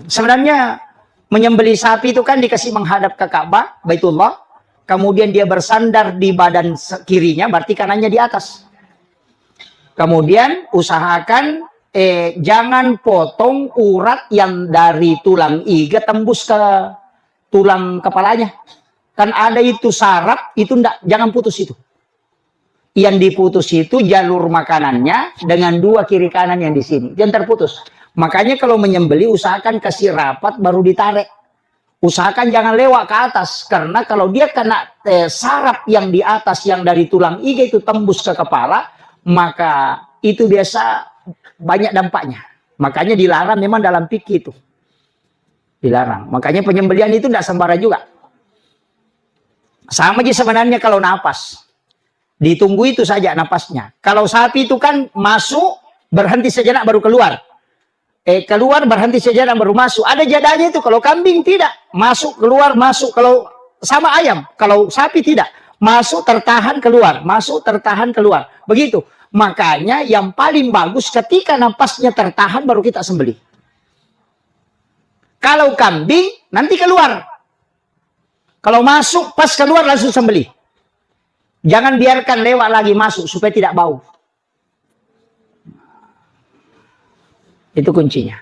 Sebenarnya menyembelih sapi itu kan dikasih menghadap ke Ka'bah, Baitullah. Kemudian dia bersandar di badan kirinya, berarti kanannya di atas. Kemudian usahakan jangan potong urat yang dari tulang iga tembus ke tulang kepalanya. Kan ada itu saraf, itu jangan putus itu. Yang diputus itu jalur makanannya dengan dua kiri kanan yang di sini. Jangan terputus. Makanya kalau menyembelih usahakan kasih rapat baru ditarik. Usahakan jangan lewat ke atas. Karena kalau dia kena saraf yang di atas yang dari tulang iga itu tembus ke kepala, maka itu biasa banyak dampaknya. Makanya dilarang memang dalam fikih itu. Dilarang. Makanya penyembelihan itu tidak sembarang juga. Sama aja sebenarnya kalau napas. Ditunggu itu saja napasnya. Kalau sapi itu kan masuk, berhenti sejenak baru keluar. Keluar, berhenti sejenak baru masuk. Ada jadanya itu. Kalau kambing tidak. Masuk, keluar, masuk. Kalau sama ayam. Kalau sapi tidak. Masuk, tertahan, keluar. Masuk, tertahan, keluar. Begitu. Makanya yang paling bagus ketika napasnya tertahan baru kita sembelih. Kalau kambing, nanti keluar. Kalau masuk, pas keluar langsung sembelih. Jangan biarkan lewat lagi masuk supaya tidak bau. Itu kuncinya.